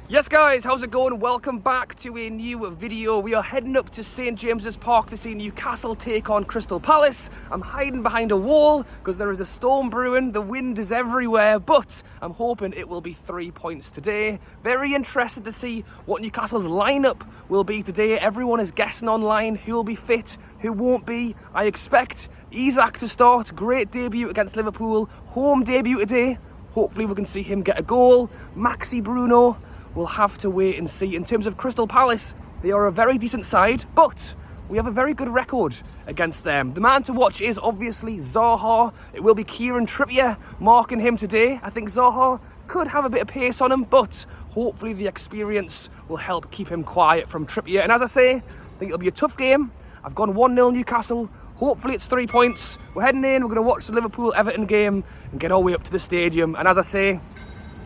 Yes guys, how's it going? Welcome back to a new video. We are heading up to St James's Park to see Newcastle take on Crystal Palace. I'm hiding behind a wall because there is a storm brewing. The wind is everywhere, but I'm hoping it will be 3 points today. Very interested to see what Newcastle's lineup will be today. Everyone is guessing online who will be fit, who won't be. I expect Isak to start. Great debut against Liverpool. Home debut today. Hopefully we can see him get a goal. Maxi Bruno. We'll have to wait and see. In terms of Crystal Palace, they are a very decent side, but we have a very good record against them. The man to watch is obviously Zaha. It will be Kieran Trippier marking him today. I think Zaha could have a bit of pace on him, but hopefully the experience will help keep him quiet from Trippier. And as I say, I think it'll be a tough game. I've gone 1-0 Newcastle. Hopefully it's 3 points. We're heading in, we're going to watch the Liverpool-Everton game and get our way up to the stadium. And as I say,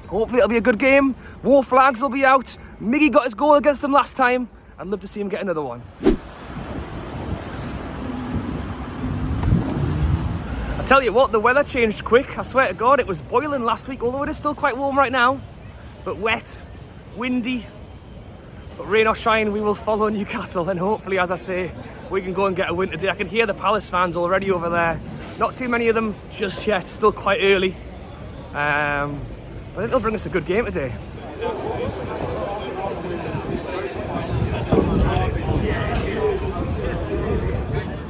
hopefully it'll be a good game. War flags will be out. Miggy got his goal against them last time. I'd love to see him get another one. I tell you what, the weather changed quick. I swear to God, it was boiling last week, although it is still quite warm right now. But wet, windy. But rain or shine, we will follow Newcastle. And hopefully, as I say, we can go and get a win today. I can hear the Palace fans already over there. Not too many of them just yet, still quite early. But I think they'll bring us a good game today.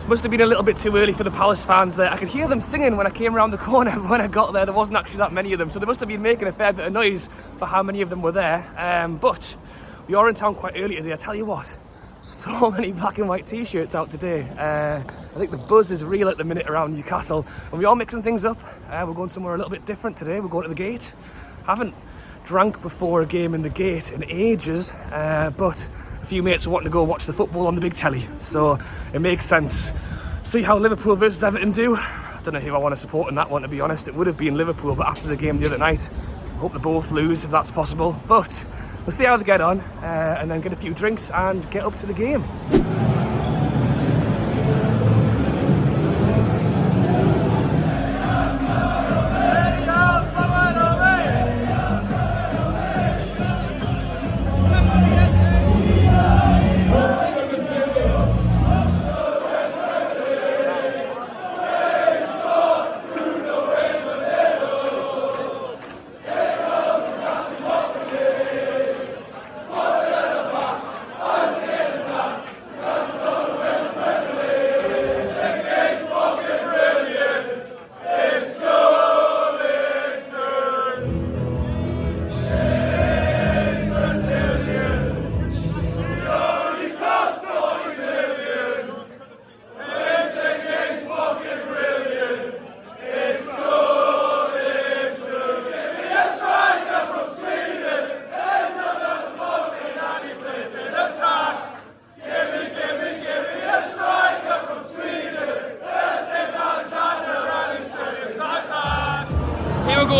Must have been a little bit too early for the Palace fans there. I could hear them singing when I came around the corner. When I got there, there wasn't actually that many of them. So they must have been making a fair bit of noise for how many of them were there. But we are in town quite early today. I tell you what, so many black and white t-shirts out today. I think the buzz is real at the minute around Newcastle. And we are mixing things up. We're going somewhere a little bit different today. We're going to the Gate. Haven't drank before a game in the Gate in ages, but a few mates are wanting to go watch the football on the big telly, so it makes sense. See how Liverpool versus Everton do. I don't know who I want to support in that one, to be honest. It would have been Liverpool, but after the game the other night, I hope they both lose if that's possible. But we'll see how they get on, and then get a few drinks and get up to the game.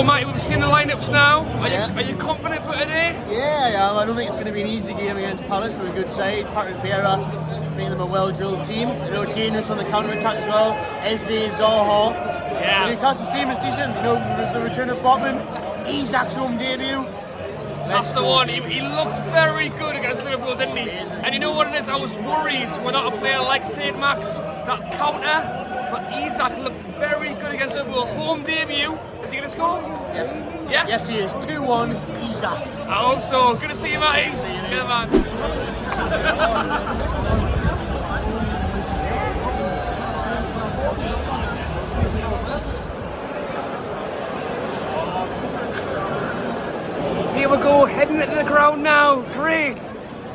Matty, we've seen the lineups now. Are you confident for today? Yeah, I am. I don't think it's going to be an easy game against Palace. They're a good side. Patrick Vieira, making them a well-drilled team. They're dangerous on the counter-attack as well. Eze, Zaha. Yeah. The Newcastle's team is decent. The return of Botman. Isak's home debut. That's the one. He looked very good against Liverpool, didn't he? And you know what it is? I was worried without a player like St Max, that counter. But Isak looked very good against Liverpool. Home debut. Is he going to score? Yes. Yeah? Yes, he is. 2-1, Isak. I hope so. Good to see you, Matty. See you, Good man. Here we go, heading into the ground now. Great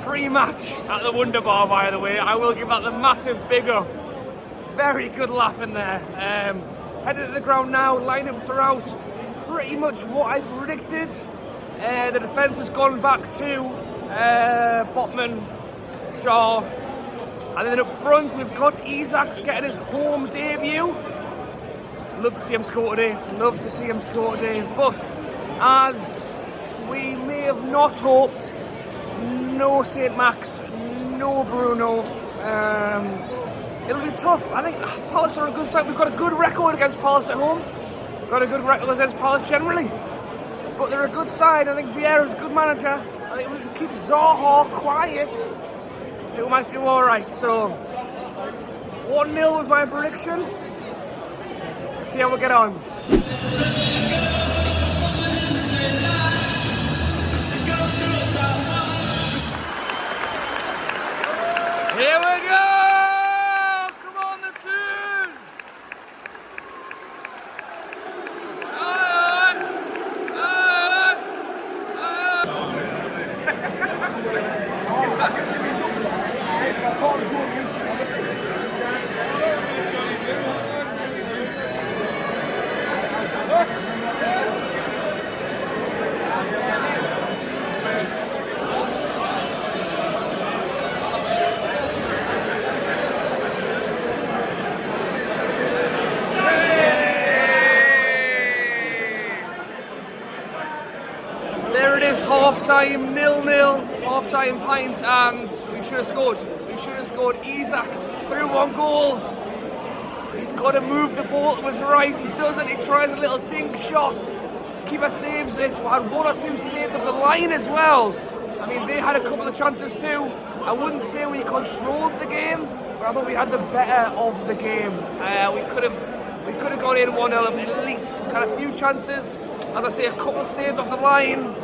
pre-match at the Wonder Bar, by the way. I will give that the massive big up. Very good laugh in there. Heading to the ground now, lineups are out. Pretty much what I predicted. The defence has gone back to Botman, Shaw. And then up front we've got Isak getting his home debut. Love to see him score today. Love to see him score today. But as we may have not hoped, no St Max, no Bruno. It'll be tough. I think Palace are a good side. We've got a good record against Palace at home. Got a good record against Palace generally. But they're a good side. I think Vieira's a good manager. I think if we can keep Zaha quiet, we might do alright. So 1-0 was my prediction. Let's see how we get on. Here we go! Come on, the tune! There it is, half-time, 0-0, half-time pint, and we should have scored. We should have scored. Isak through one goal. He's got to move the ball to his right. He doesn't. He tries a little dink shot. Keeper saves it. We had 1 or 2 saved off the line as well. I mean, they had a couple of chances too. I wouldn't say we controlled the game, but I thought we had the better of the game. We could have gone in 1-0 at least. We had a few chances. As I say, a couple saved off the line.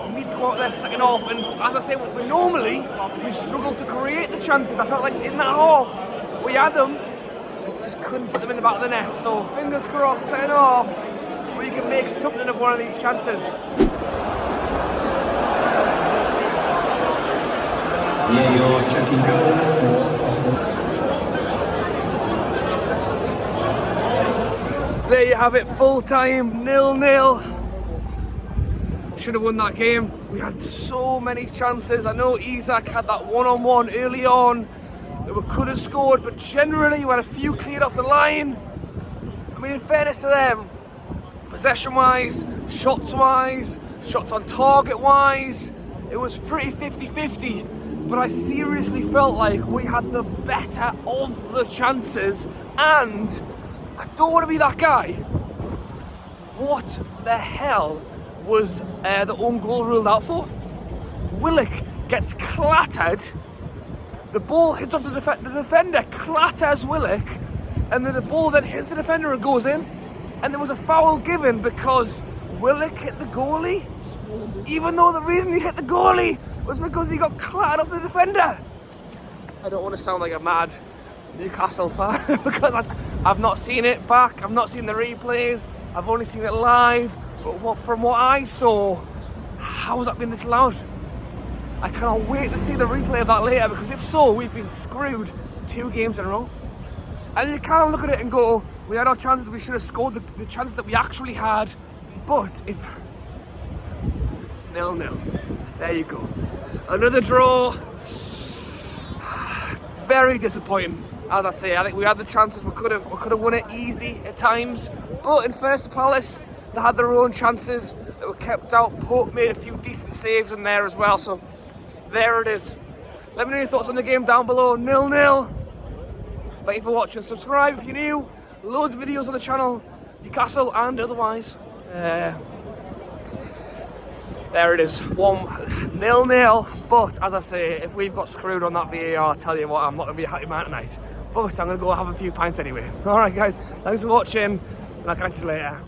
We need to go out there second half, and as I say, we struggle to create the chances. I felt like in that half, we had them, we just couldn't put them in the back of the net. So fingers crossed, second half, we can make something of one of these chances. Yeah, you're checking goal. There you have it, full time, 0-0. Should have won that game. We had so many chances. I know Isak had that one-on-one early on that we could have scored, but generally we had a few cleared off the line. I mean, in fairness to them, possession-wise, shots-wise, shots on target-wise, it was pretty 50-50. But I seriously felt like we had the better of the chances, and I don't want to be that guy. What the hell was the own goal ruled out for? Willock gets clattered. The ball hits off the defender, clatters Willock, and then the ball then hits the defender and goes in. And there was a foul given because Willock hit the goalie, even though the reason he hit the goalie was because he got clattered off the defender. I don't want to sound like a mad Newcastle fan because I've not seen it back, I've not seen the replays, I've only seen it live, but from what I saw, how has that been this loud? I cannot wait to see the replay of that later, because if so, we've been screwed 2 games in a row. And you can't look at it and go, we had our chances, we should have scored the chances that we actually had, but if 0-0, there you go. Another draw. Very disappointing. As I say, I think we had the chances. We could have won it easy at times. But in fairness to Palace, they had their own chances that were kept out. Pope made a few decent saves in there as well. So there it is. Let me know your thoughts on the game down below. 0-0. Thank you for watching. Subscribe if you're new. Loads of videos on the channel, Newcastle and otherwise. There it is, 1-0. But as I say, if we've got screwed on that VAR, I'll tell you what, I'm not going to be a happy man tonight. But I'm going to go have a few pints anyway. Alright guys, thanks for watching, and I'll catch you later.